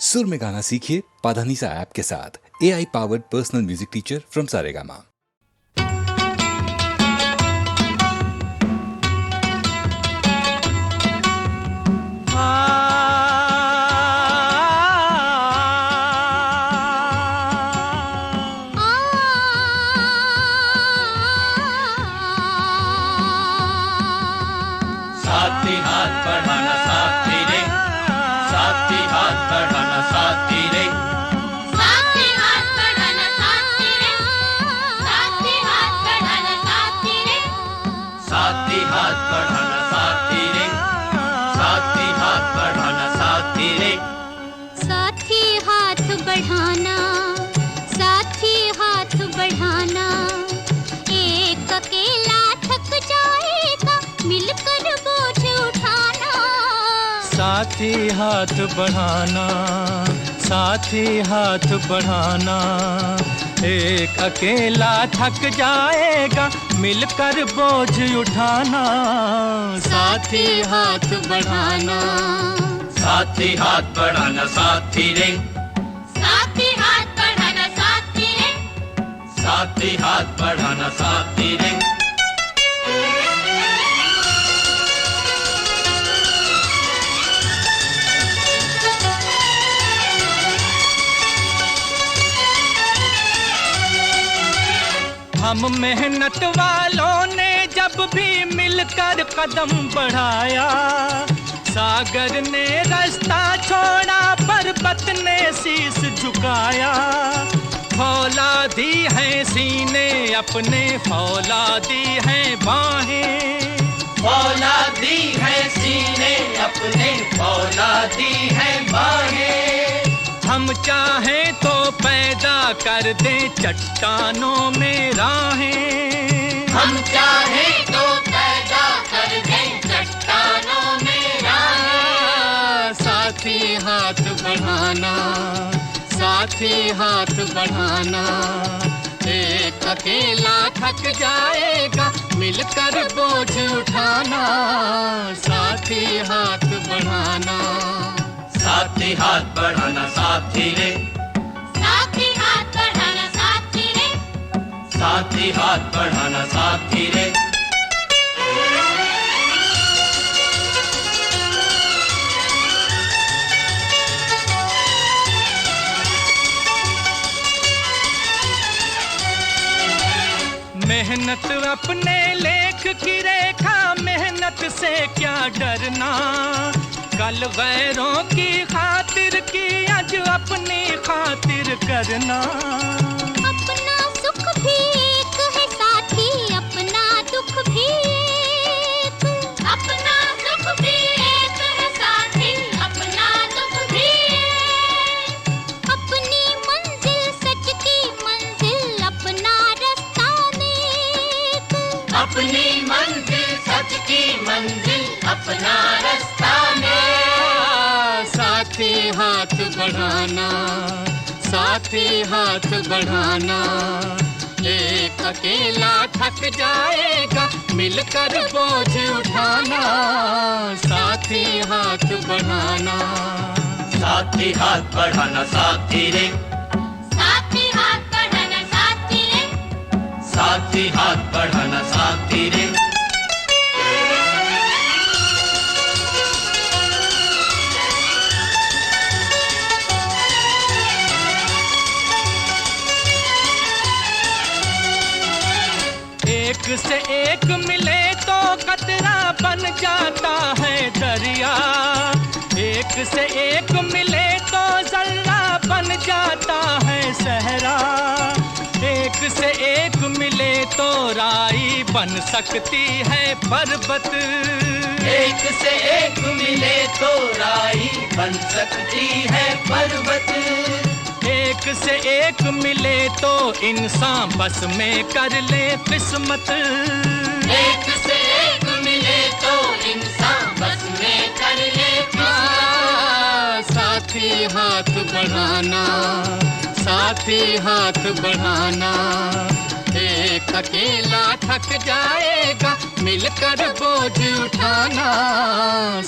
सुर में गाना सीखिए पाधानीसा ऐप के साथ। AI powered personal music teacher from Saregama. साथी हाथ बढ़ाना साथी रे, साथी हाथ बढ़ाना साथी रे, साथी हाथ बढ़ाना साथी रे, साथी हाथ बढ़ाना साथी रे, साथी हाथ बढ़ाना साथी रे, साथी हाथ बढ़ाना साथी रे, साथी हाथ बढ़ाना, साथी हाथ बढ़ाना। एक अकेला थक जाएगा, मिलकर बोझ उठाना। साथी हाथ बढ़ाना, साथी हाथ बढ़ाना। एक अकेला थक जाएगा, मिलकर बोझ उठाना। साथी हाथ बढ़ाना, साथी हाथ बढ़ाना साथी रे, साथी हाथ बढ़ाना साथी रे, साथी हाथ बढ़ाना साथी रे। हम मेहनत वालों ने जब भी मिलकर कदम बढ़ाया, सागर ने रास्ता छोड़ा, पर्वत ने शीश झुकाया। फौलादी है सीने अपने, फौलादी है बाहें, फौलादी है सीने अपने, फौलादी है बाहें। हम चाहें तो पैदा कर दें चट्टानों में राहें। हम चाहें तो पैदा कर दें चट्टानों में राहें। साथी हाथ बढ़ाना, साथी हाथ बढ़ाना। एक अकेला थक जाएगा, मिलकर बोझ उठाना। साथी हाथ बढ़ाना, साथी हाथ बढ़ाना साथी रे, साथी हाथ बढ़ाना साथी रे, साथी हाथ बढ़ाना साथी रे। मेहनत अपने लेख की रेखा, मेहनत से क्या डरना। कल गैरों की खातिर की, आज अपनी खातिर करना। अपना सुख भी एक है साथी, अपना दुख भी एक। अपना सुख भी एक है साथी, अपना दुख भी एक। अपनी मंजिल सच की मंजिल, अपना रास्ता नेक। अपनी मंजिल सच की मंजिल, अपना रास्ता में। साथी हाथ बढ़ाना, साथी हाथ बढ़ाना। एक अकेला थक जाएगा, मिलकर बोझ उठाना। साथी हाथ बढ़ाना, साथी हाथ बढ़ाना साथी रे, साथी हाथ बढ़ाना साथी रे, साथी हाथ बढ़ाना साथी रे। एक से एक मिले तो कतरा बन जाता है दरिया। एक से एक मिले तो जर्रा बन जाता है सहरा। एक से एक मिले तो राई बन सकती है पर्वत। एक से एक मिले तो राई बन सकती है पर्वत। एक से एक मिले तो इंसान बस में कर ले किस्मत। एक से एक मिले तो इंसान बस में कर ले किस्मत। साथी हाथ बढ़ाना, साथी हाथ बढ़ाना। एक अकेला थक जाएगा, मिलकर बोझ उठाना।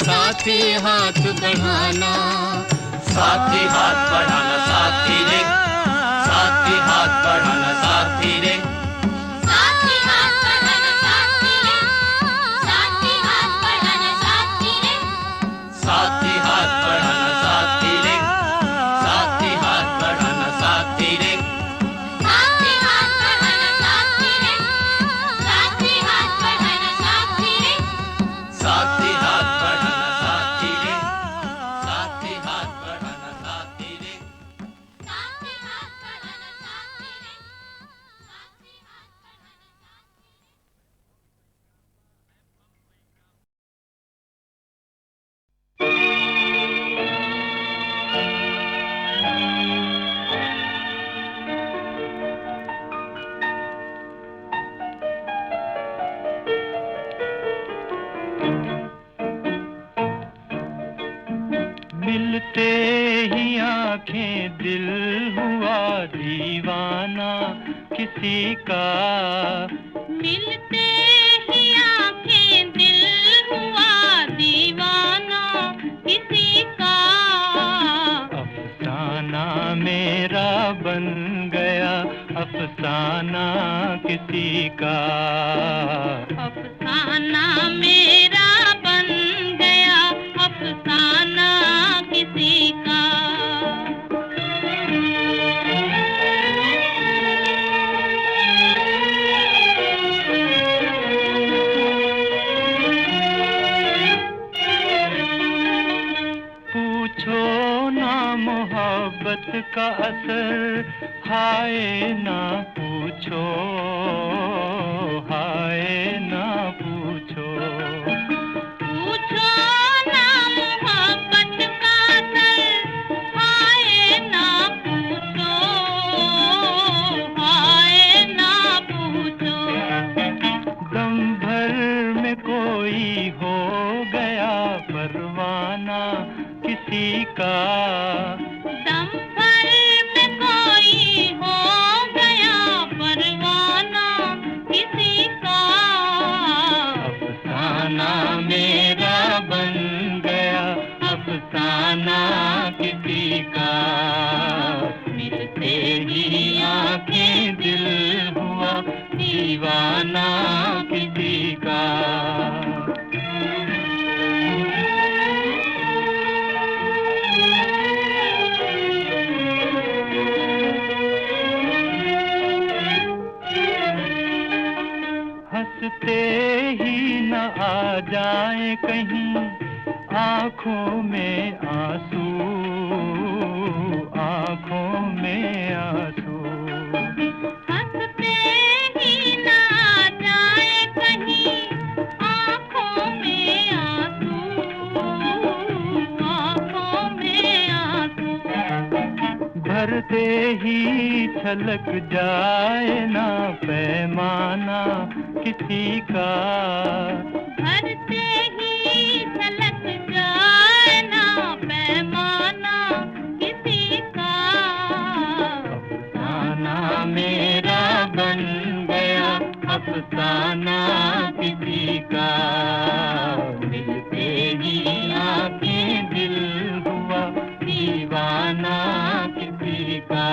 साथी हाथ बढ़ाना, साथी हाथ बढ़ाना साथी रे, साथी हाथ बढ़ाना साथी रे, साथी हाथ बढ़ाना साथी रे, साथी हाथ बढ़ाना साथी रे, साथी हाथ बढ़ाना साथी रे, साथी हाथ बढ़ाना साथी रे, साथी हाथ बढ़ाना साथी रे, साथी हाथ बढ़ाना साथी रे, साथी हाथ बढ़ाना साथी रे, साथी हाथ बढ़ाना साथी रे। साथी हाथ बढ़ाना साथी रे, साथी मिलते ही आंखें दिल हुआ दीवाना किसी का, मिलते ही आंखें दिल हुआ दीवाना किसी का, अफसाना मेरा बन गया अफसाना किसी का, अफसाना मेरा बन गया अफसाना किसी का। पूछो ना मोहब्बत का असर, हाय ना पूछो, हाय ना पूछो, पूछो ना मोहब्बत का असर, हाय ना पूछो, हाय ना पूछो। दम भर में कोई हो गया परवाना किसी का, दम भर में कोई हो गया परवाना किसी का, अफसाना मेरा बन गया अफसाना किसी का, मिलते ही आंखें दिल हुआ दीवाना किसी का। हंसते ही न आ जाए कहीं आंखों में आंसू, आंखों में आंसू, हंसते ही ना आ जाए कहीं आँखों में आंसू, आँखों में आंसू। भरते ही छलक जाए ना पैमाना किसी का, भरते ही झलक जाए ना पैमाना किसी का, अफसाना मेरा बन गया अफसाना किसी का, मिलते ही आंखें दिल हुआ दीवाना किसी का।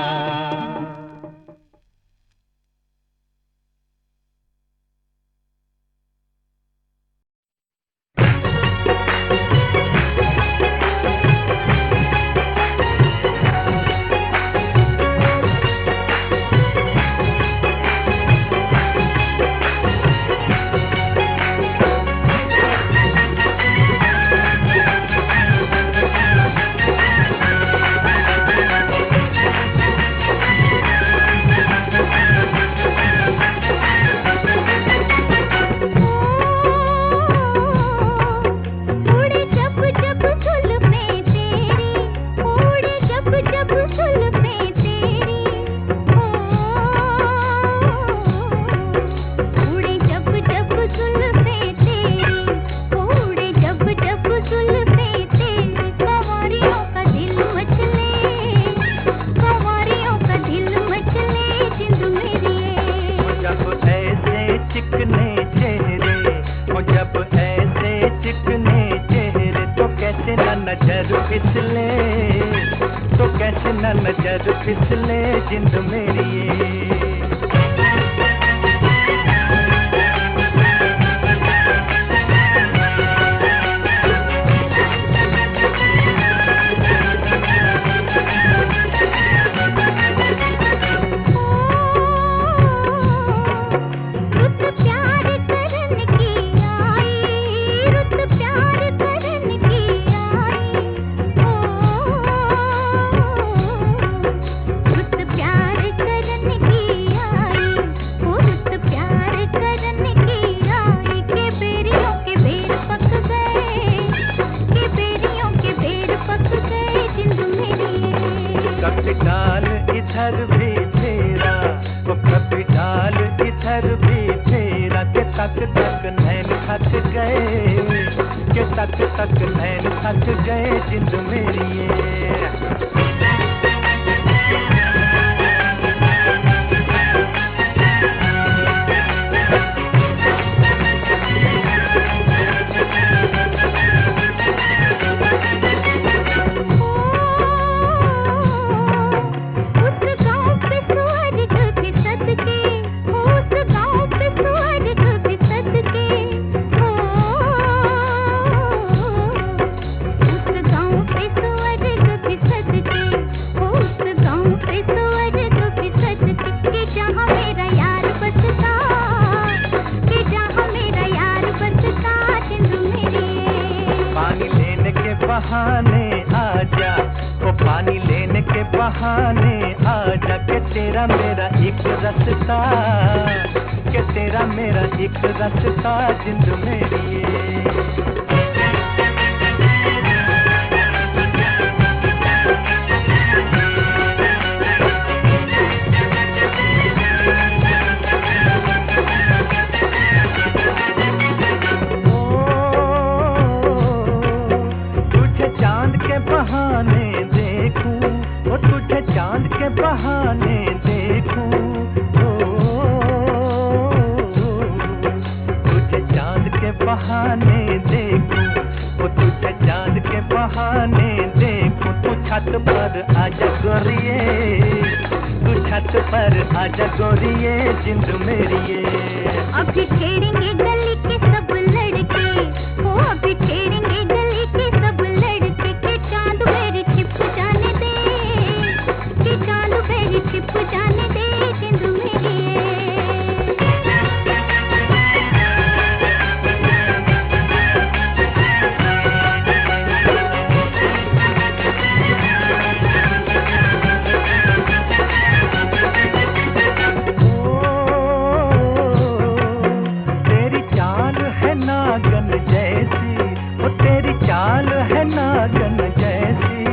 तो कैसे न नजर फिसले जिंद मेरी ये। डाल इधर भी फेरा, वो कभी डाल इधर भी फेरा, के तक तक नैन थक गए, के तक तक नैन थक गए जिंद मेरी ये। बहाने आजा, वो पानी लेने के बहाने आजा, के तेरा मेरा एक रास्ता, के तेरा मेरा एक रास्ता जिंद मेरी ये। बहाने देखूं, वो तुझे चांद के बहाने देखूं, तुझे चांद के बहाने देखूं, वो तुझे चांद के बहाने देखूं। तू छत पर आजा गोरिये, तू छत पर आजा गोरिये जिंद मेरी ये। अभी छेड़ेंगे गली के सब लड़के, वो अभी छेड़ेंगे गली के सब लड़के, के चांद मेरी छिप जाने दे, के चांद मेरी छिप जाने दे जिंद मेरी ये। तेरी चाल है नागन जैसी, वो तेरी चाल है नागन जैसी,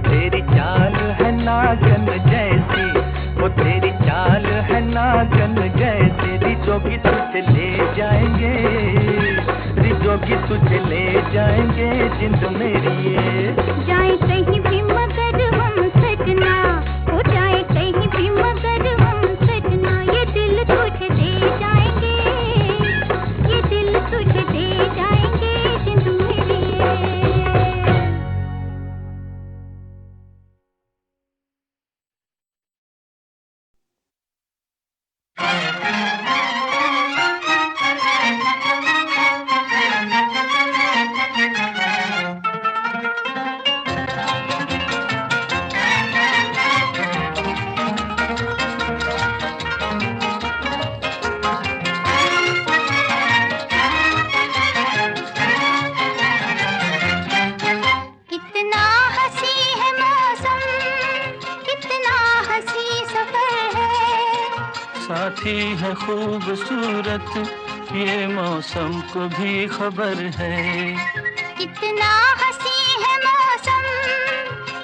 तेरी चाल है नागन जैसी, वो तेरी चाल है नागन जैसी। रिजोगी तुझे ले जाएंगे, रिजोगी तुझे ले जाएंगे जिंद मेरी ये। जाए कहीं भी मगर हम सजना, हो जाए कहीं भी मगर हम सजना, ये दिल तुझे दे जाएंगे, ये दिल तुझे दे जाएंगे जिंद मेरी ये। कितना हंसी है मौसम, कितना हंसी सफर है, साथी है खूबसूरत ये मौसम को भी खबर है। कितना हंसी है मौसम,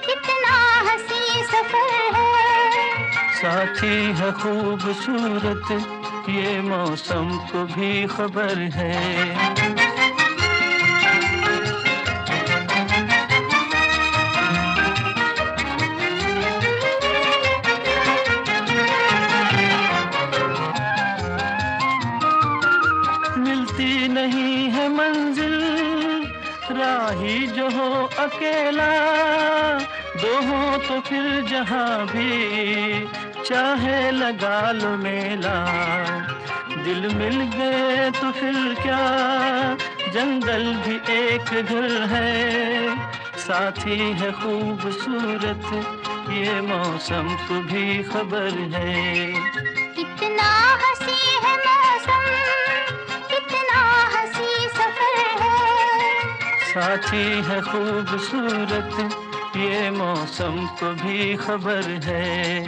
कितना हंसी सफर है, साथी है खूबसूरत ये मौसम को भी खबर है। मिलती नहीं है मंजिल, राही जो हो अकेला, दो हो तो फिर जहां भी चाहे लगा लो मेला। दिल मिल गए तो फिर क्या, जंगल भी एक घर है, साथी है खूबसूरत ये मौसम को भी खबर है। कितना हंसी है मौसम, कितना हंसी सफर है, साथी है खूबसूरत ये मौसम को भी खबर है।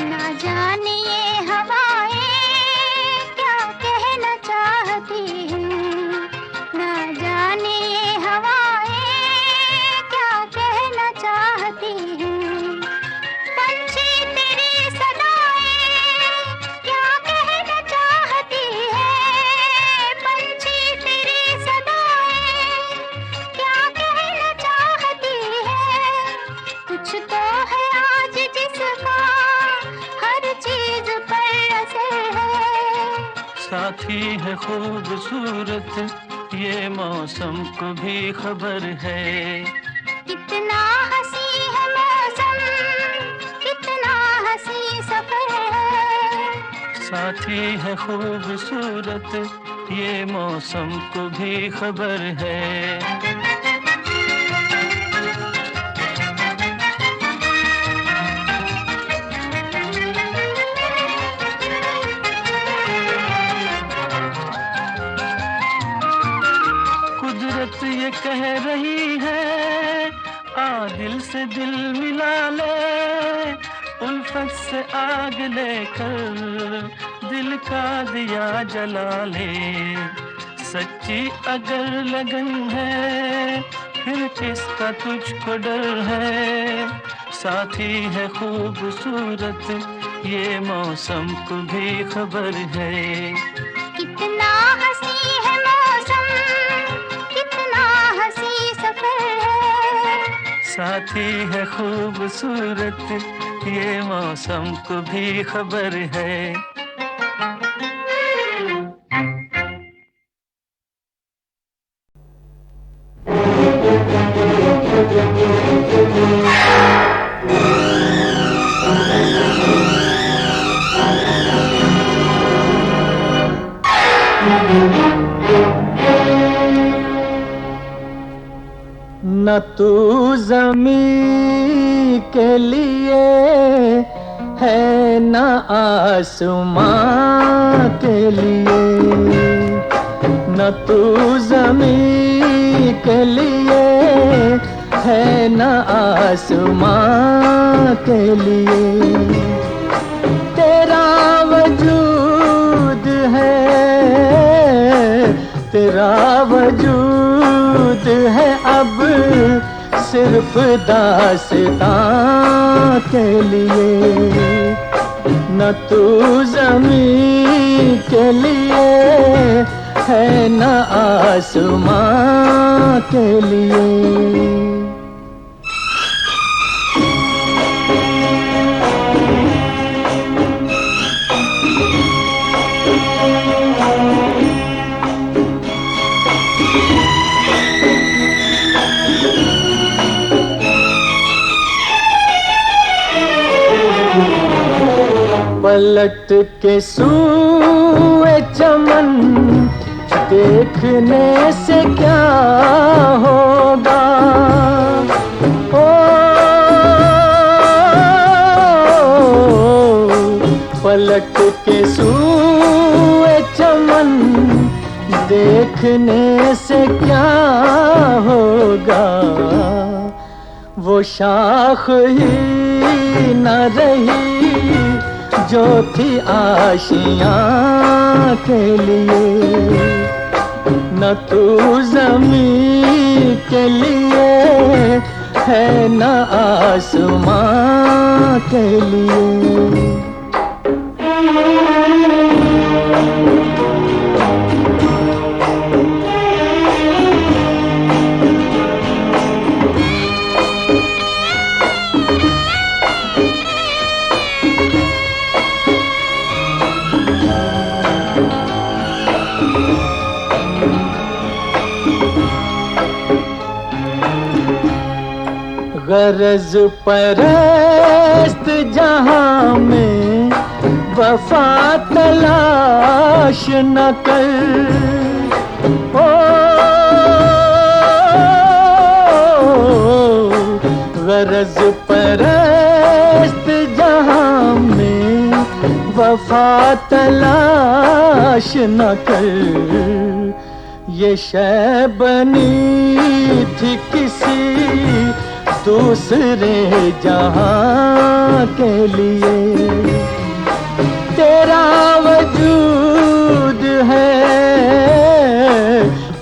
ना जाने ये हवाएं क्या कहना चाहती हैं, ना जाने ये हवाएं क्या कहना चाहती हैं। पंछी तेरी सदाएं क्या कहना चाहती हैं, पंछी तेरी सदाएं क्या कहना चाहती हैं। कुछ तो है आज जिसका हर चीज पर असर है, साथी है खूबसूरत ये मौसम को भी खबर है। कितना हंसी है मौसम, कितना हंसी सफर है, साथी है खूबसूरत ये मौसम को भी खबर है। कुदरत ये कह रही है आ दिल से दिल मिला ले, उल्फत से आग लेकर दिल का दिया जला ले। सच्ची अगर लगन है फिर किसका तुझको डर है, साथी है खूबसूरत ये मौसम को भी खबर है। कितना हंसी है मौसम, कितना हंसी सफर है, साथी है खूबसूरत ये मौसम को भी खबर है। न तू ज़मीं के लिए है न आसमां के लिए, न तू ज़मीं के लिए है न आसमां के लिए। तेरा वजूद है, तेरा वजूद है अब सिर्फ दास्तां के लिए। न तू ज़मीं के लिए है न आसमां के लिए। पलट के सूए चमन देखने से क्या होगा, ओ पलट के सूए चमन देखने से क्या होगा। वो शाख ही न रही जो थी आशियाँ के लिए। न तू ज़मीं के लिए है न आसमां के लिए। गरज परस्त जहां में वफा तलाश न कर। ओ गरज परस्त जहां में वफा तलाश न कर। ये शय बनी थी किसी दूसरे जहां के लिए। तेरा वजूद है,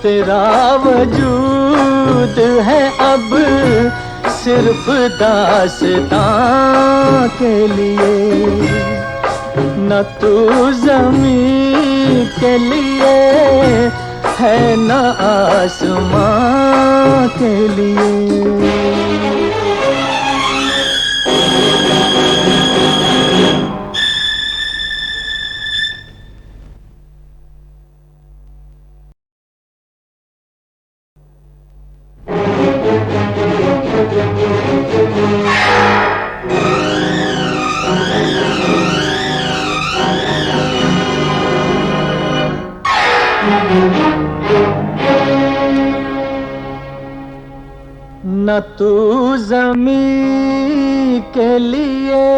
तेरा वजूद है अब सिर्फ दास्तां के लिए। न तू ज़मीं के लिए है न आसमां के लिए। न तू ज़मीं के लिए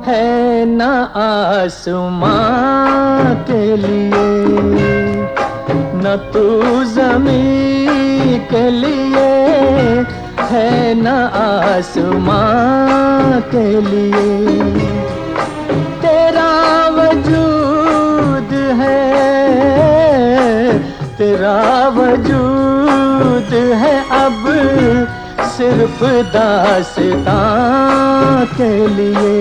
है न आसमां के लिए। न तू ज़मीं के लिए है न आसमां के लिए। तेरा वजूद है, तेरा वजूद है अब सिर्फ दास्तां के लिए।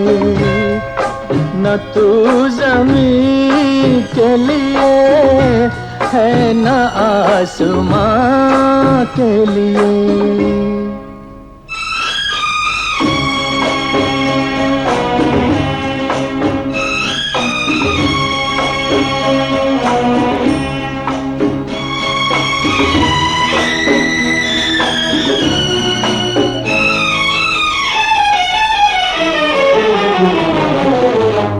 न तू ज़मीं के लिए है न आसमां के लिए।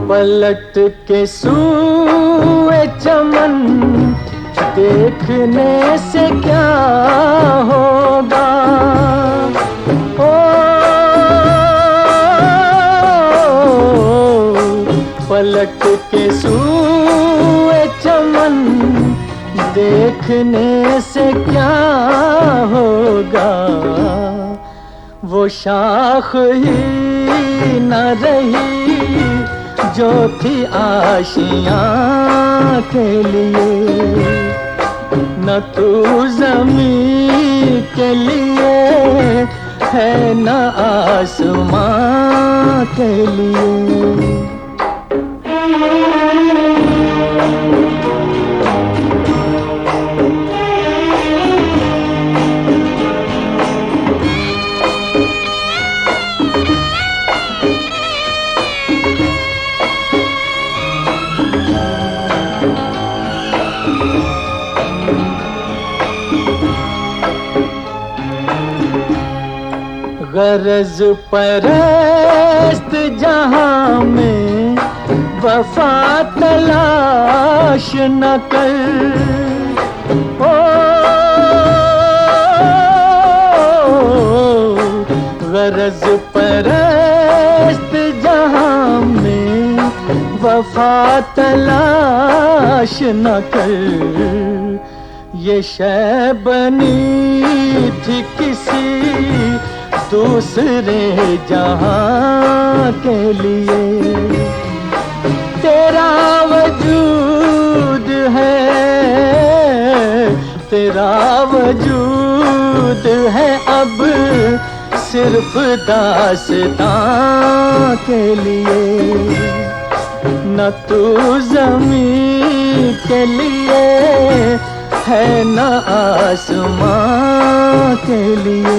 पलट के सूए चमन देखने से क्या होगा। ओ पलट के सूए चमन देखने से क्या होगा। वो शाख ही न रही जो थी आशियां के लिए। न तू ज़मीं के लिए है न आसमां के लिए। गरज परस्त जहां में वफा तलाश न कर। ओ गरज परस्त जहां में वफा तलाश न कर। ये शय बनी थी किसी दूसरे जहां के लिए। तेरा वजूद है, तेरा वजूद है अब सिर्फ दास्तां के लिए। न तू ज़मीं के लिए है न आसमां के लिए।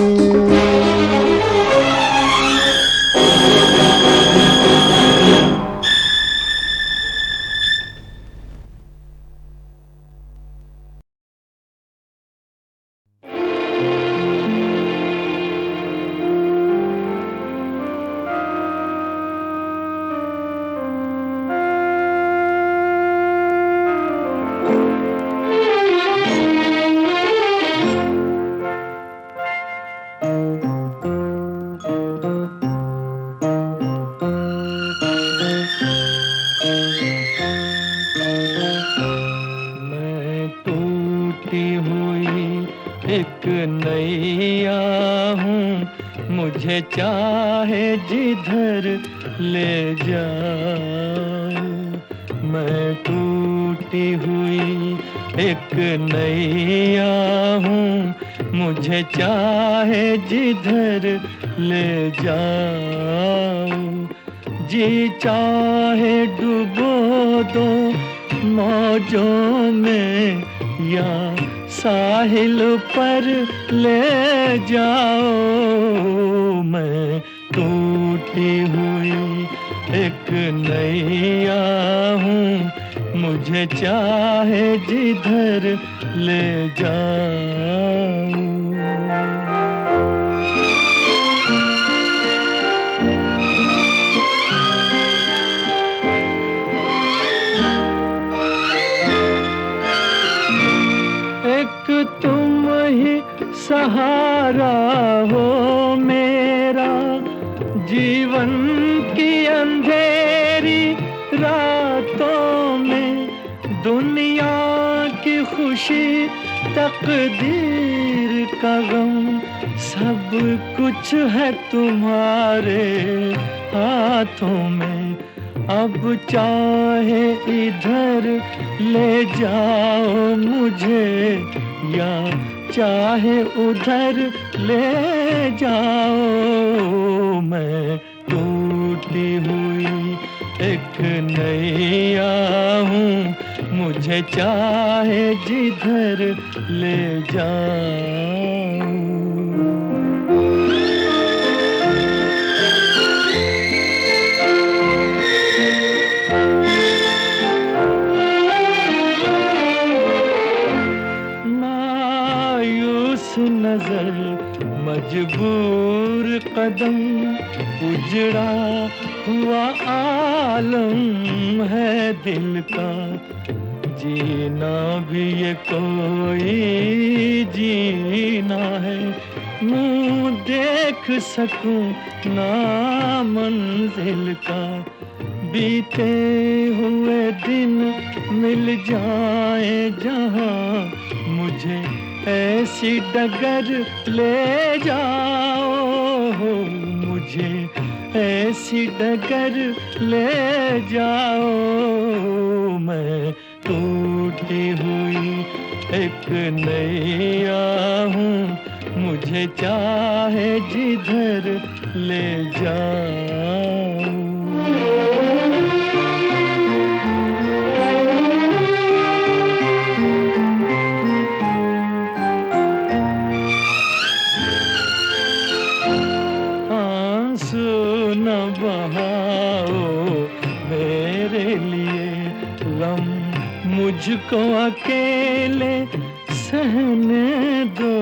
मुझे चाहे जिधर ले जाओ। मैं टूटी हुई एक नैया हूँ, मुझे चाहे जिधर ले जाओ। जी चाहे डुबो दो मौजों में या साहिल पर ले जाओ। मैं टूटी हुई एक नैया हूँ, मुझे चाहे जिधर ले जाओ। तुम ही सहारा हो मेरा, जीवन की अंधेरी रातों में। दुनिया की खुशी तकदीर का गम, सब कुछ है तुम्हारे हाथों में। अब चाहे इधर ले जाओ मुझे या चाहे उधर ले जाओ। मैं टूटी हुई एक नैया हूँ, मुझे चाहे जिधर ले जाओ। नजर मजबूर कदम, उजड़ा हुआ आलम है दिल का। जीना भी ये कोई जीना है, मुँह देख सकूं ना मंजिल का। बीते हुए दिन मिल जाए जहाँ, मुझे ऐसी डगर ले जाओ। मुझे ऐसी डगर ले जाओ। मैं टूटी हुई एक नैया हूँ, मुझे चाहे जिधर ले जाओ। मुझको अकेले सहने दो,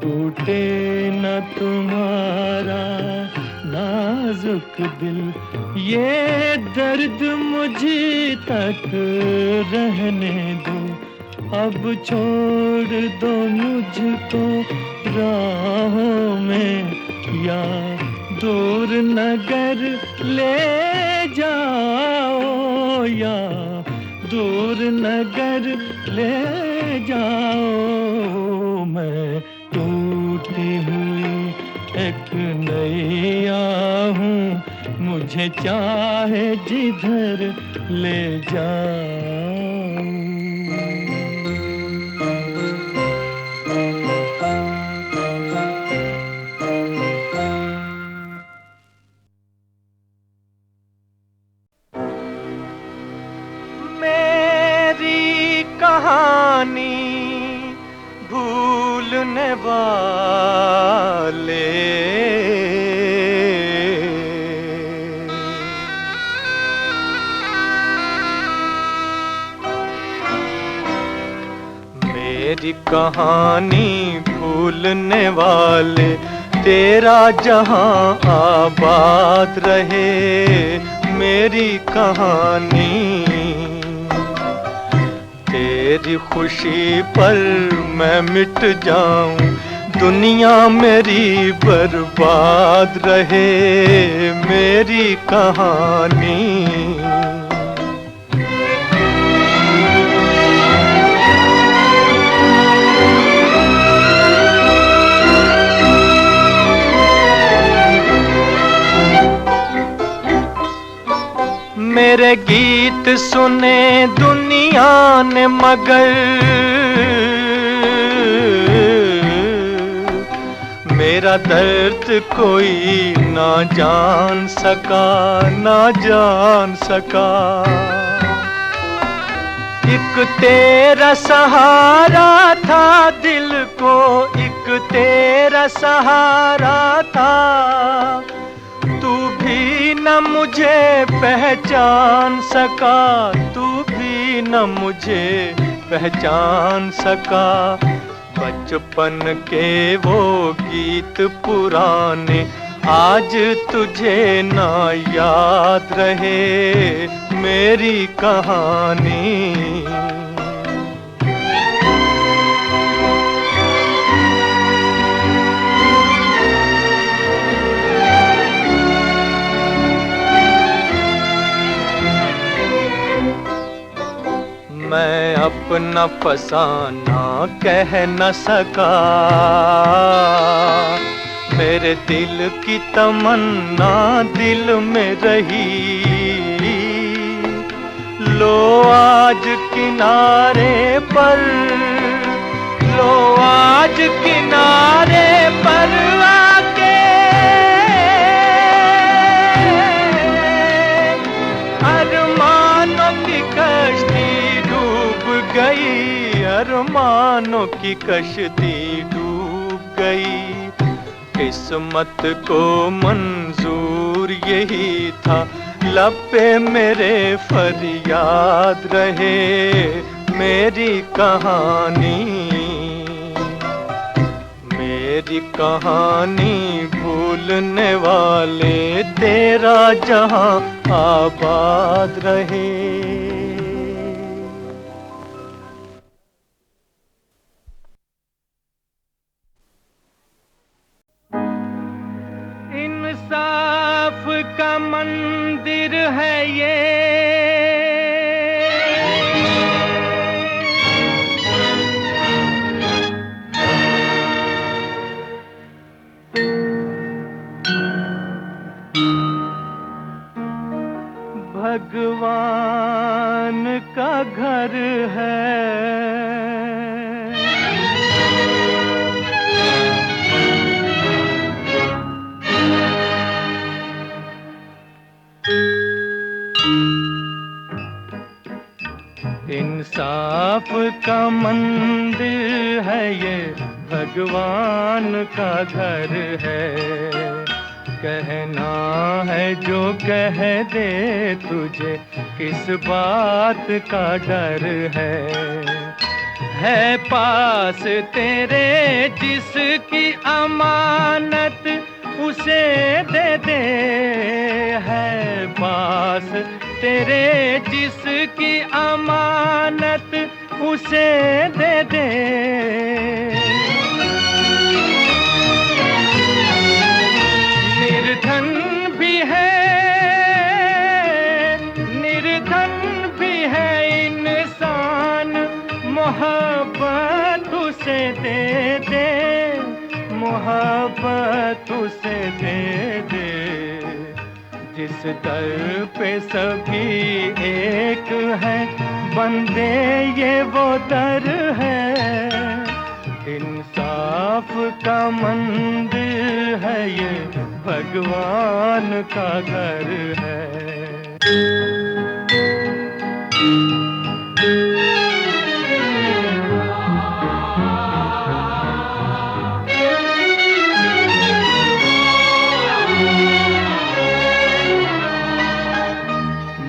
टूटे न तुम्हारा नाजुक दिल। ये दर्द मुझे तक रहने दो, अब छोड़ दो मुझको राहों में या दूर नगर ले जाओ। या दूर नगर ले जाओ। मैं टूटी हुई एक नैया हूँ, मुझे चाहे जिधर ले जाओ। कहानी भूलने वाले, मेरी कहानी भूलने वाले, तेरा जहां आबाद रहे। मेरी कहानी तेरी खुशी पर मैं मिट जाऊं, दुनिया मेरी बर्बाद रहे। मेरी कहानी मेरे गीत सुने दुनिया ने मगर मेरा दर्द कोई ना जान सका, ना जान सका। एक तेरा सहारा था दिल को, एक तेरा सहारा था। तू भी न मुझे पहचान सका, तू भी न मुझे पहचान सका। बचपन के वो गीत पुराने आज तुझे ना याद रहे मेरी कहानी। मैं अपना फसाना कह न सका, मेरे दिल की तमन्ना दिल में रही। लो आज किनारे पर, लो आज किनारे पर आके अरमानों की कश्ती गई, अरमानों की कश्ती डूब गई। किस्मत को मंजूर यही था, लब पे मेरे फरियाद रहे मेरी कहानी। मेरी कहानी भूलने वाले तेरा जहां आबाद रहे। इंसाफ का मंदिर है ये, भगवान का घर है। इंसाफ का मंदिर है ये, भगवान का घर है। कहना है जो कह दे तुझे, किस बात का डर है पास तेरे जिसकी अमानत उसे दे दे। है पास तेरे जिसकी अमानत उसे दे दे। निर्धन भी है, निर्धन भी है इंसान, मोहब्बत उसे दे दे, मोहब्बत उसे दे दे। जिस दर पे सभी एक है, बंदे ये वो दर है। इंसाफ का मंदिर है ये, भगवान का घर है।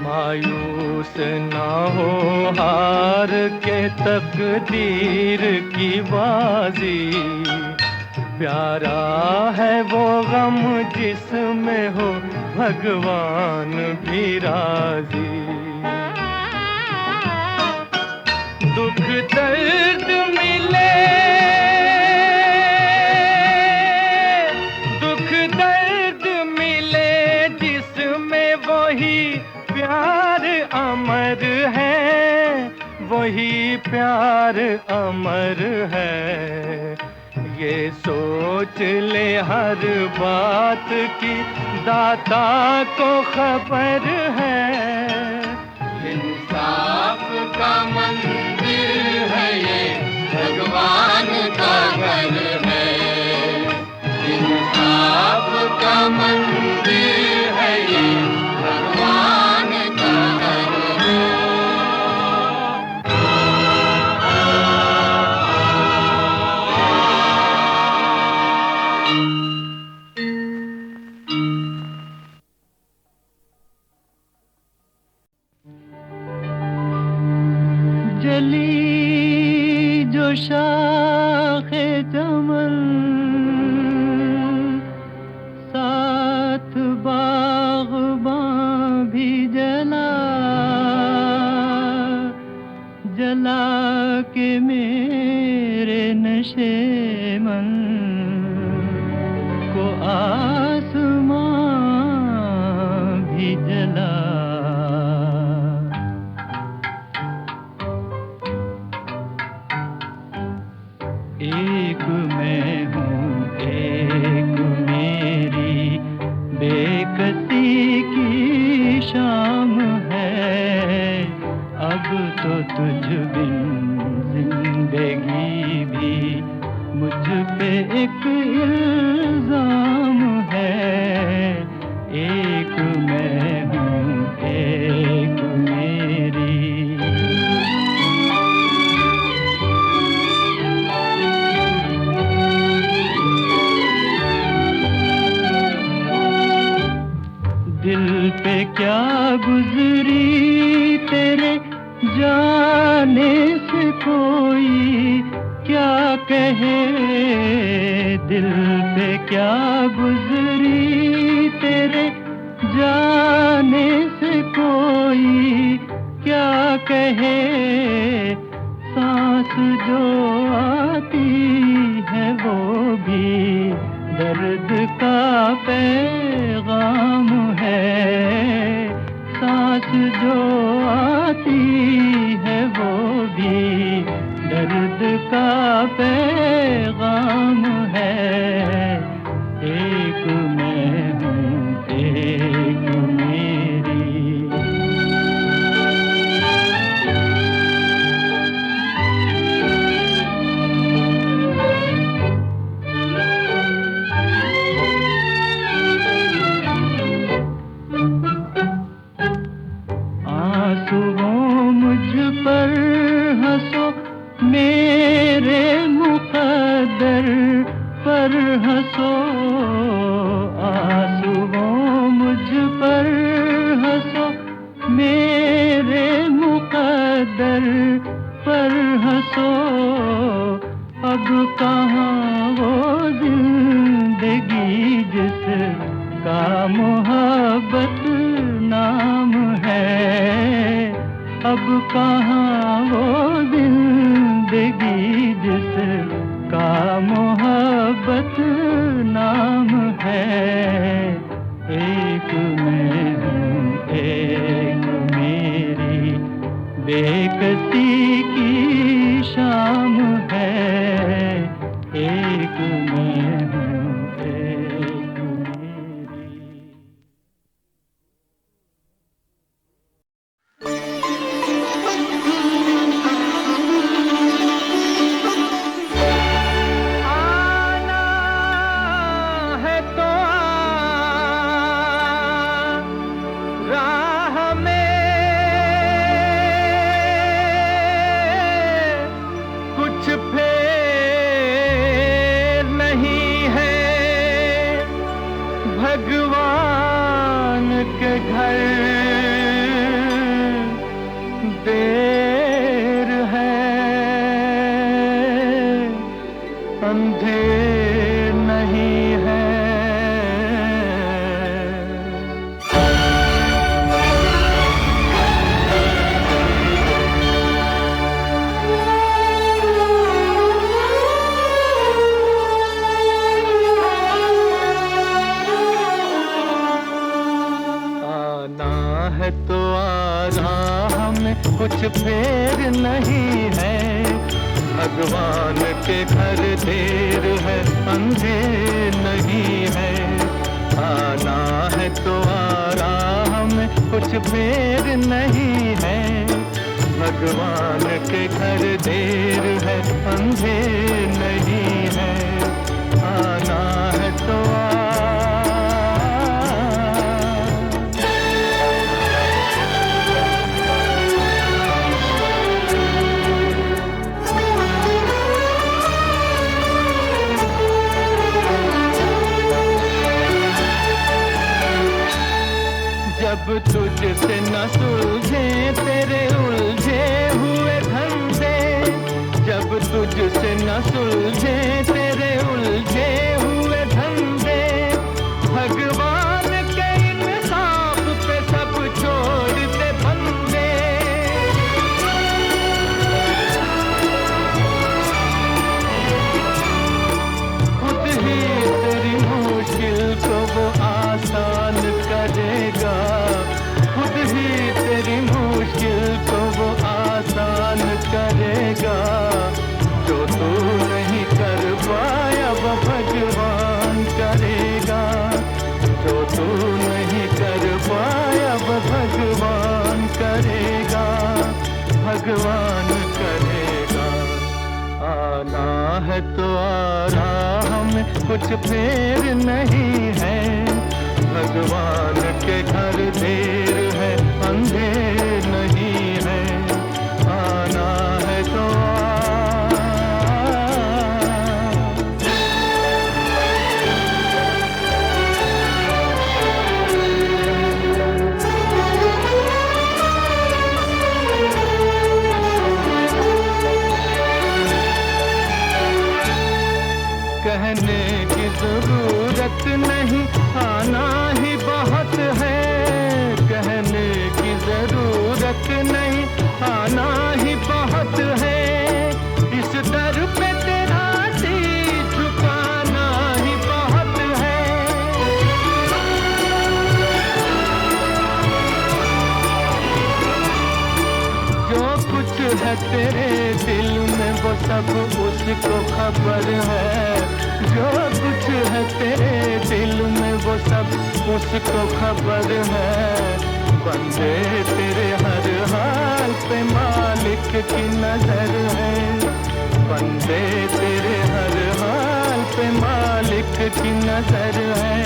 मायूस ना हो हार के तकदीर की बाजी, प्यारा है वो गम जिसमें हो भगवान भी राजी। दुख दर्द मिले, दुख दर्द मिले जिसमें वही प्यार अमर है, वही प्यार अमर है। ये सोच ले हर बात की दाता को खबर है। इंसाफ का मंदिर है ये, भगवान का घर है। इंसाफ का मंदिर है ये, भगवान का घर है। जली जो शाखे चमन साथ बाग़बां भी जला, जला के मेरे नशे मन को आसमां भी जला। एक मैं हूँ एक मेरी बेकसी की शाम है। अब तो तुझ बिन जिंदगी भी मुझ पे एक इल्जाम है। एक मैं हूँ एक मेरी। दिल पे क्या गुजरी तेरे जाने से कोई क्या कहे। दिल पे क्या गुजरी तेरे जाने से कोई क्या कहे। सांस जो आती है वो भी दर्द का पैगाम है। सांस जो आती है वो भी दर्द का पैगाम है। एक मैं हूँ एक मेरी। आंसुओं मुझ पर हंसो मेरे मुक़द्दर पर हंसो। आंसुओं मुझ पर हंसो मेरे मुक़द्दर पर हंसो। अब कहाँ वो जिंदगी जिसका मोहब्बत नाम है। अब कहाँ वो जिंदगी जिसका मोहब्बत नाम है। एक मैं हूँ एक मेरी बेकसी की शाम है। एक मैं हूँ एक मेरी। आना है तो राह में कुछ फेर नहीं है। भगवान के घर देर है, अंधेर नहीं है। आना है तो आ राह में कुछ फेर नहीं है। भगवान के घर देर है, अंधेर नहीं है। आना है तो आ राह में, कुछ फेर नहीं है। भगवान के घर देर है, अंधेर नहीं है। आना है तो आ। जब तुझसे न सुलझे तेरे उलझे हुए धंधे, जब तुझसे न सुलझे तेरे उलझे हुए धंधे, भगवान के इंसाफ पे सब छोड़ दे बंदे। खुद ही तेरी मुश्किल को वो आसान करेगा, खुद ही तेरी मुश्किल को वो आसान करेगा। जो तू नहीं कर पाया वो भगवान करेगा, जो तू नहीं कर पाया वो भगवान करेगा, भगवान करेगा। आना है तो आ राह में, कुछ फेर नहीं है। भगवान के घर देर है, अंधेर नहीं है। आना है तो कहने की जरूरत नहीं, आना ही बहुत है। कहने की जरूरत नहीं, आना ही बहुत है। इस दर पे तेरा शीश झुकाना ही बहुत है। जो कुछ है तेरे दिल में वो सब उसको खबर है, जो कुछ है तेरे दिल में वो सब उसको खबर है। बंदे तेरे हर हाल पे मालिक की नजर है, बंदे तेरे हर हाल पे मालिक की नजर है,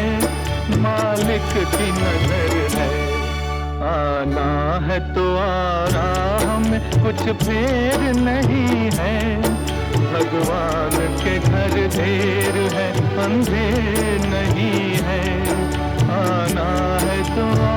मालिक की नजर है। आना है तो आ राह में, कुछ फेर नहीं है। भगवान के घर देर है, अंधेर नहीं है। आना है तो आ।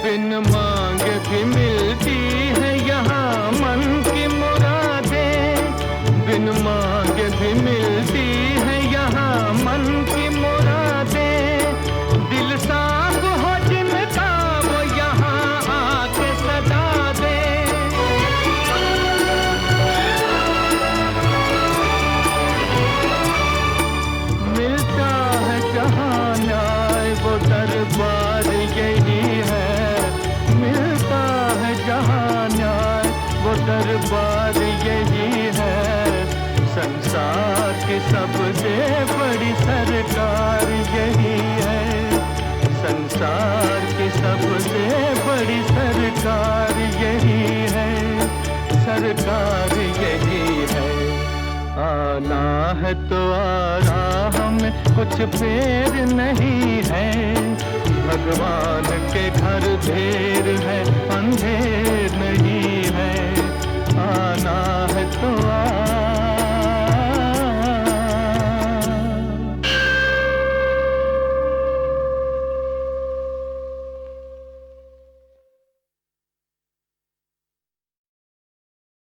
बिन मांगे भी मिलती है यहाँ मन की मुरादें, बिन मांगे भी मिलती है यहाँ मन की मुरादें। दिल साफ हो जिनका वो यहाँ आके सदा दे। मिलता है जहाँ न्याय वो दरबार यही है, मिलता है जहाँ न्याय वो दरबार यही है। संसार की सबसे बड़ी सरकार यही है, संसार की सबसे बड़ी सरकार यही है, सरकार यही है। आना है तो आ राह में, कुछ फेर नहीं है। भगवान के घर देर है, अंधेर नहीं